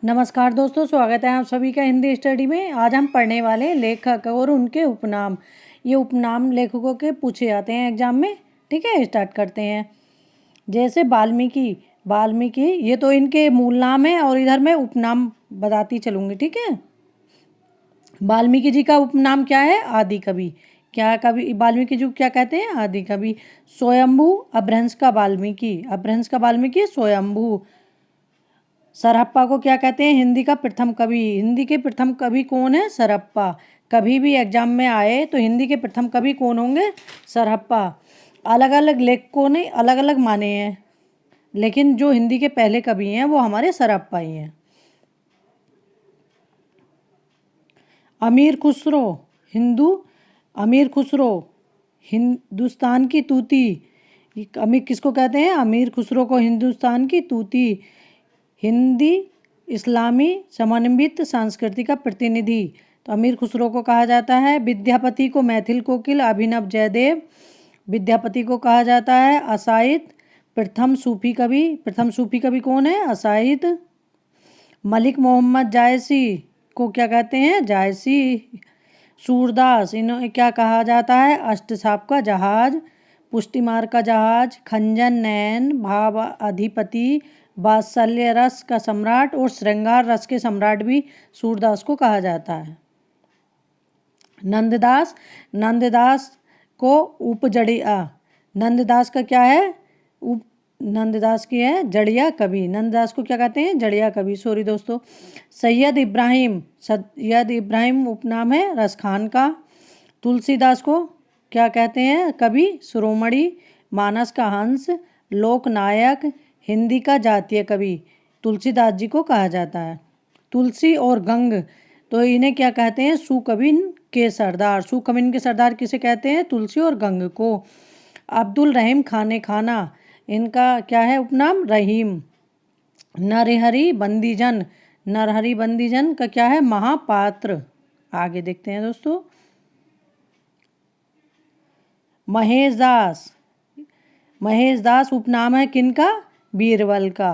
नमस्कार दोस्तों, स्वागत है आप सभी का हिंदी स्टडी में। आज हम पढ़ने वाले हैं लेखक और उनके उपनाम। ये उपनाम लेखकों के पूछे जाते हैं एग्जाम में। ठीक है, स्टार्ट करते हैं। जैसे वाल्मीकि, वाल्मीकि ये तो इनके मूल नाम है और इधर मैं उपनाम बताती चलूँगी। ठीक है, वाल्मीकि जी का उपनाम क्या है? आदि कवि। क्या कवि वाल्मीकि जी को क्या कहते हैं? आदि कवि। स्वयंभू, अपभ्रंश का वाल्मीकि, अपभ्रंश का वाल्मीकि स्वयंभू। सरहप्पा को क्या कहते हैं? हिंदी का प्रथम कवि। हिंदी के प्रथम कवि कौन है? सरहप्पा। कभी भी एग्जाम में आए तो हिंदी के प्रथम कवि कौन होंगे? सरहप्पा। अलग अलग लेखकों ने अलग अलग माने हैं, लेकिन जो हिंदी के पहले कवि हैं वो हमारे सरहप्पा ही हैं। अमीर खुसरो, हिंदू अमीर खुसरो, हिंदुस्तान की तूती। अमीर किसको कहते हैं? अमीर खुसरो को हिंदुस्तान की तूती। हिंदी इस्लामी समन्वित संस्कृति का प्रतिनिधि, तो अमीर खुसरो को कहा जाता है। विद्यापति को मैथिल कोकिल, अभिनव जयदेव। विद्यापति को कहा जाता है असाहित प्रथम सूफी कवि। प्रथम सूफी कवि कौन है? असाहित। मलिक मोहम्मद जायसी को क्या कहते हैं? जायसी। सूरदास, इन्हें क्या कहा जाता है? अष्टसाप का जहाज, पुष्टिमार का जहाज, खंजन नयन, भाव अधिपति, वात्सल्य रस का सम्राट और श्रृंगार रस के सम्राट भी सूरदास को कहा जाता है। नंददास, नंददास को उपजड़िया, नंददास का क्या है? नंददास की है जड़िया कवि। नंददास को क्या कहते हैं? जड़िया कवि। सॉरी दोस्तों। सैयद इब्राहिम, सैयद इब्राहिम उपनाम है रसखान का। तुलसीदास को क्या कहते हैं? कवि शिरोमणि, मानस का हंस, लोकनायक, हिंदी का जातीय कवि तुलसीदास जी को कहा जाता है। तुलसी और गंग, तो इन्हें क्या कहते हैं? सुकविन के सरदार। सुकविन के सरदार किसे कहते हैं? तुलसी और गंग को। अब्दुल रहीम खाने खाना, इनका क्या है उपनाम? रहीम। नरहरि बंदीजन, नरहरि बंदीजन का क्या है? महापात्र। आगे देखते हैं दोस्तों। महेश दास, महेश दास उपनाम है किनका? बीरबल का।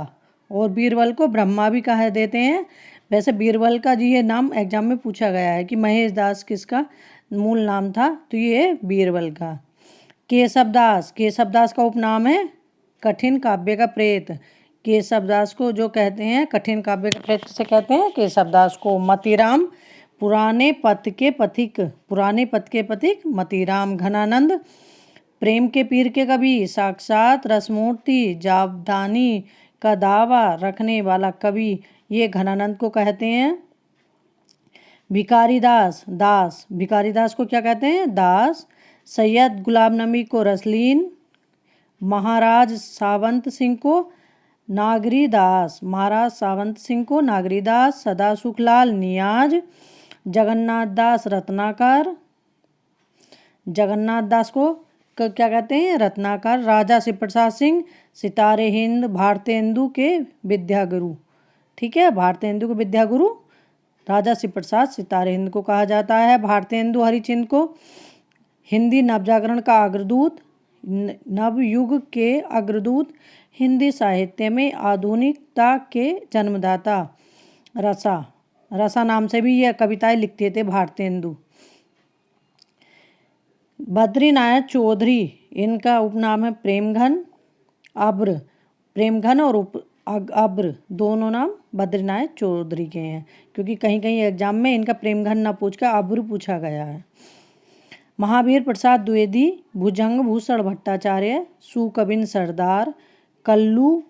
और बीरबल को ब्रह्मा भी कहा देते हैं। वैसे बीरबल का जी ये नाम एग्जाम में पूछा गया है कि महेश दास किसका मूल नाम था, तो ये बीरबल का। केशवदास, केशवदास का उपनाम है कठिन काव्य का प्रेत। केशवदास को जो कहते हैं कठिन काव्य का प्रेत से कहते हैं केशवदास को। मतीराम, पुराने पथ के पथिक, पुराने पथ के पथिक मतीराम। घनानंद, प्रेम के पीर के कवि, साक्षात रसमूर्ति, जावदानी का दावा रखने वाला कवि, ये घनानंद को कहते हैं। भिखारी दास, दास, भिखारी दास को क्या कहते हैं? दास। सैयद गुलाम नबी को रसलीन। महाराज सावंत सिंह को नागरी दास, महाराज सावंत सिंह को नागरी दास। सदा सुखलाल नियाज। जगन्नाथ दास रत्नाकर, जगन्नाथ दास को क्या कहते हैं? रत्नाकर। राजा शिव प्रसाद सिंह सितारे हिंद, भारतेंदु के विद्यागुरु। ठीक है, भारतेंदु के विद्यागुरु राजा शिव प्रसाद सितारे हिंद को कहा जाता है। भारतेंदु हरिश्चंद्र को हिंदी नवजागरण का अग्रदूत, नवयुग के अग्रदूत, हिंदी साहित्य में आधुनिकता के जन्मदाता। रसा, रसा नाम से भी यह कविताएं लिखते थे भारतेंदु। बद्रीनाथ चौधरी, इनका उपनाम है प्रेमघन। अब्र, प्रेमघन और अब्र दोनों नाम बद्रीनाथ चौधरी के हैं, क्योंकि कहीं कहीं एग्जाम में इनका प्रेमघन ना पूछकर अब्र पूछा गया है। महावीर प्रसाद द्विवेदी, भुजंग भूषण भट्टाचार्य, सुकविन सरदार, कल्लू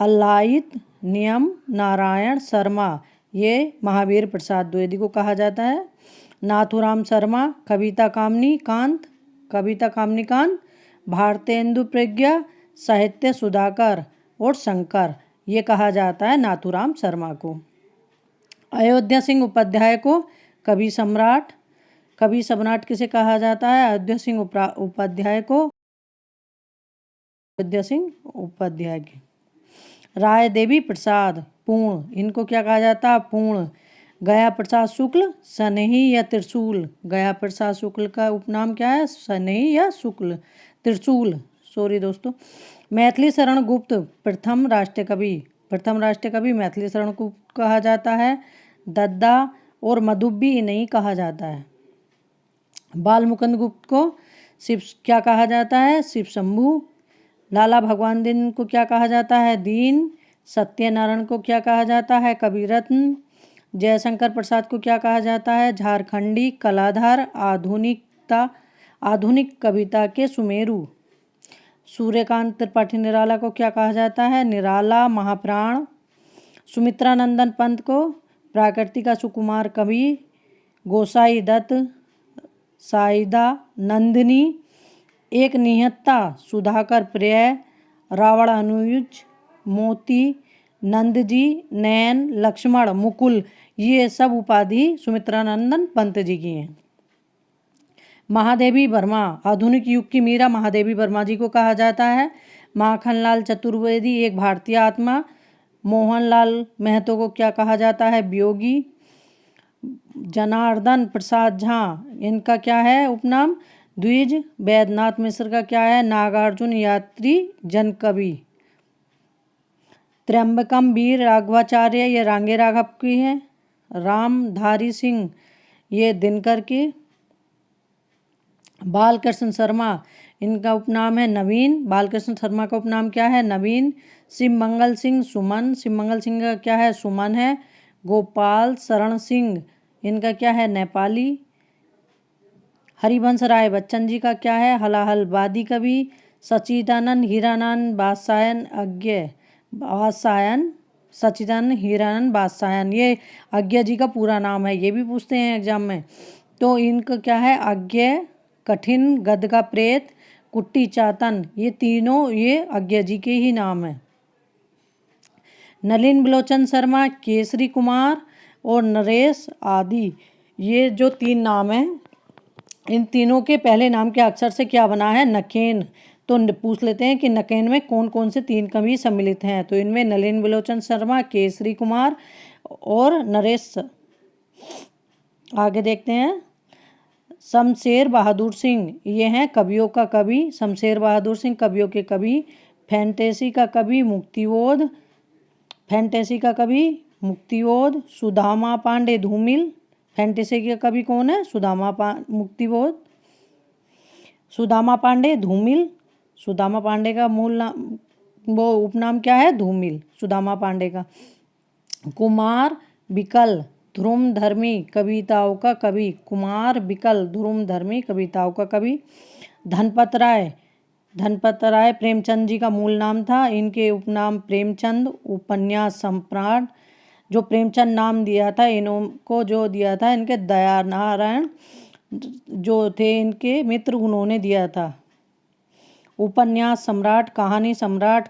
अल्लाइत, नियम नारायण शर्मा, ये महावीर प्रसाद द्विवेदी को कहा जाता है। नाथुराम शर्मा, कविता कामनी कांत, कविता कामनी कांत। भारतेंदु प्रज्ञा, साहित्य सुधाकर और शंकर, ये कहा जाता है नाथुराम शर्मा को। अयोध्या सिंह उपाध्याय को कवि सम्राट, कवि सम्राट किसे कहा जाता है? अयोध्या सिंह उपाध्याय को, अयोध्या सिंह उपाध्याय की। राय देवी प्रसाद पूर्ण, इनको क्या कहा जाता है? पूर्ण। गया प्रसाद शुक्ल, सनेही या त्रिशूल, गया प्रसाद शुक्ल का उपनाम क्या है? सनेही या शुक्ल, त्रिशूल। सॉरी दोस्तों। मैथिली शरण गुप्त प्रथम राष्ट्रीय कवि, प्रथम राष्ट्रीय कवि मैथिली शरण को कहा जाता है। दद्दा और मधुबी नहीं कहा जाता है। बाल मुकुंद गुप्त को शिव क्या कहा जाता है? शिव शंभू। लाला भगवान दिन को क्या कहा जाता है? दीन। सत्यनारायण को क्या कहा जाता है? कवि रत्न। जयशंकर प्रसाद को क्या कहा जाता है? झारखंडी कलाधार। आधुनिक कविता के सुमेरु। सूर्यकांत त्रिपाठी निराला को क्या कहा जाता है? निराला महाप्राण। सुमित्रा नंदन पंत को प्राकृतिक का सुकुमार कवि। गोसाई दत्त। साइदा नंदिनी। एक निहत्ता सुधाकर प्रिय। रावण अनुज। मोती। नंदजी। नैन। लक्ष्मण। मुकुल। ये सब उपाधि सुमित्रा नंदन पंत जी की हैं। महादेवी वर्मा, आधुनिक युग की मीरा महादेवी वर्मा जी को कहा जाता है। माखनलाल चतुर्वेदी एक भारतीय आत्मा। मोहनलाल महतो को क्या कहा जाता है? वियोगी। जनार्दन प्रसाद झा, इनका क्या है उपनाम? द्विज। वैद्यनाथ मिश्र का क्या है? नागार्जुन यात्री जनकवि। त्र्यंबकम वीर राघवाचार्य, ये रांगे राघव की है। रामधारी सिंह, ये दिनकर की। बालकृष्ण शर्मा, इनका उपनाम है नवीन। बालकृष्ण शर्मा का उपनाम क्या है? नवीन। शिवमंगल सिंह सुमन, शिवमंगल सिंह का क्या है? सुमन है। गोपाल शरण सिंह, इनका क्या है? नेपाली। हरिवंश राय बच्चन जी का क्या है? हलाहल वादी कवि। सच्चिदानंद हीरानंद बादशायन अज्ञ बादशायन सच्चिदानंद हीरानंद बादशायन, ये अज्ञ जी का पूरा नाम है, ये भी पूछते हैं एग्जाम में। तो इनका क्या है? अज्ञ, कठिन, गद का प्रेत, कुट्टी चातन, ये तीनों ये अज्ञ जी के ही नाम है। नलिन बिलोचन शर्मा, केसरी कुमार और नरेश आदि, ये जो तीन नाम हैं, इन तीनों के पहले नाम के अक्षर से क्या बना है? नकेन। तो पूछ लेते हैं कि नकेन में कौन कौन से तीन कवि सम्मिलित हैं। तो इनमें नलिन बिलोचन शर्मा, केसरी कुमार और नरेश। आगे देखते हैं। शमशेर बहादुर सिंह, ये हैं कवियों का कवि। शमशेर बहादुर सिंह कवियों के कवि। फैंटेसी का कवि मुक्तिबोध, फैंटेसी का कवि मुक्तिबोध। सुदामा पांडे धूमिल, फैंटेसी के कवि कौन है? मुक्तिबोध। सुदामा पांडे धूमिल, सुदामा पांडे का मूल नाम, वो उपनाम क्या है? धूमिल, सुदामा पांडे का। कुमार विकल ध्रुमधर्मी कविताओं का कवि, कुमार विकल ध्रुमधर्मी कविताओं का कवि। धनपत राय, धनपत राय प्रेमचंद जी का मूल नाम था, इनके उपनाम प्रेमचंद, उपन्यास सम्राट। जो प्रेमचंद नाम दिया था इनको, जो दिया था इनके दया नारायण जो थे इनके मित्र, उन्होंने दिया था। उपन्यास सम्राट, कहानी सम्राट,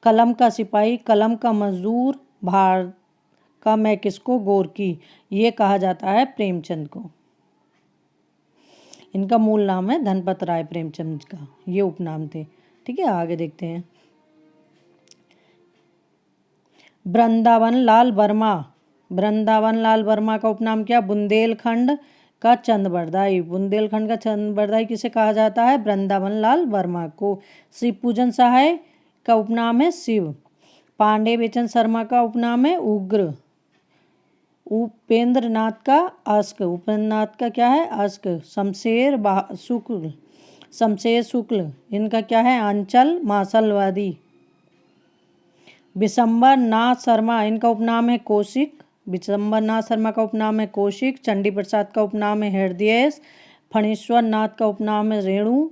कलम का सिपाही, कलम का मजदूर, भार का मैं किसको गोरकी, ये कहा जाता है प्रेमचंद को। इनका मूल नाम है धनपत राय प्रेमचंद का, ये उपनाम थे। ठीक है, आगे देखते हैं। वृंदावन लाल वर्मा, वृंदावन लाल वर्मा का उपनाम क्या? बुंदेलखंड का चंदबरदाई, बुंदेलखंड का चंदबरदाई किसे कहा जाता है? वृंदावन लाल वर्मा को। शिव पूजन सहाय का उपनाम है शिव। पांडे बेचन शर्मा का उपनाम है उग्र। उपेंद्र नाथ का अस्क, उपेंद्र नाथ का क्या है? अस्क। शमशेर शुक्ल, इनका क्या है? अंचल मासलवादी। विशंबर नाथ शर्मा, इनका उपनाम है कौशिक। विशंबर नाथ शर्मा का उपनाम है कौशिक। चंडी प्रसाद का उपनाम है हृदयेश। फणीश्वर नाथ का उपनाम है रेणु।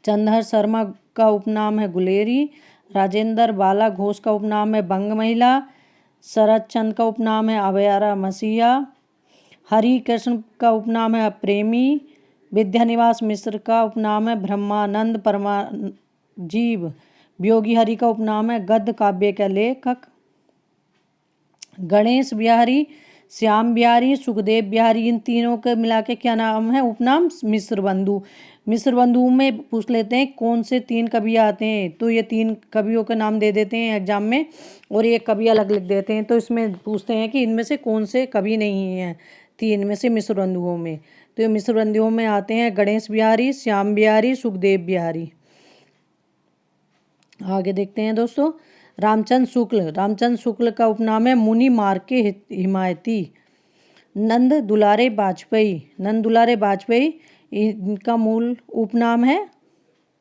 चंद्रहर शर्मा का उपनाम है गुलेरी। राजेंद्र बाला घोष का उपनाम है बंग महिला। शरद चंद का उपनाम है अभयारा मसीहा। हरि कृष्ण का उपनाम है प्रेमी। विद्यानिवास मिश्र का उपनाम है ब्रह्मानंद परमाजीव। वियोगी हरि का उपनाम है गद्य काव्य का लेखक। गणेश बिहारी, श्याम बिहारी, सुखदेव बिहारी, इन तीनों के मिला के क्या नाम है? उपनाम मिश्र बंधु। मिश्र बंधु में पूछ लेते हैं कौन से तीन कवि आते हैं, तो ये तीन कवियों के नाम दे देते हैं एग्जाम में, और एक कवि अलग लिख देते हैं। तो इसमें पूछते हैं कि इनमें से कौन से कवि नहीं हैं तीन में से मिश्र बंधुओं में। तो ये मिश्र बंधुओं में आते हैं गणेश बिहारी, श्याम बिहारी, सुखदेव बिहारी। आगे देखते हैं दोस्तों। रामचंद्र शुक्ल का उपनाम है मुनि मार्ग के हिमायती। नंद दुलारे वाजपेयी इनका मूल उपनाम है,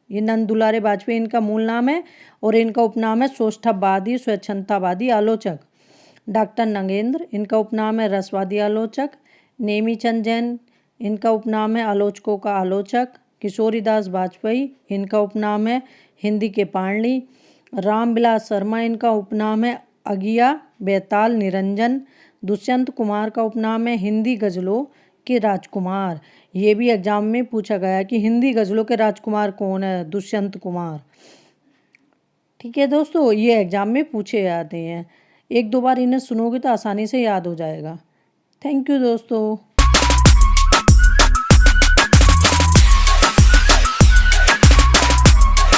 ये नंद दुलारे वाजपेयी इनका मूल नाम है और इनका उपनाम है सौष्ठववादी स्वच्छंदतावादी आलोचक। डॉक्टर नगेंद्र, इनका उपनाम है रसवादी आलोचक। नेमीचंद जैन, इनका उपनाम है आलोचकों का आलोचक। किशोरीदास वाजपेयी, इनका उपनाम है हिंदी के पाणिनि। रामविलास शर्मा, इनका उपनाम है अगिया बेताल निरंजन। दुष्यंत कुमार का उपनाम है हिंदी गज़लों के राजकुमार। ये भी एग्जाम में पूछा गया कि हिंदी गज़लों के राजकुमार कौन है, दुष्यंत कुमार। ठीक है दोस्तों, ये एग्जाम में पूछे जाते हैं, एक दो बार इन्हें सुनोगे तो आसानी से याद हो जाएगा। थैंक यू दोस्तों।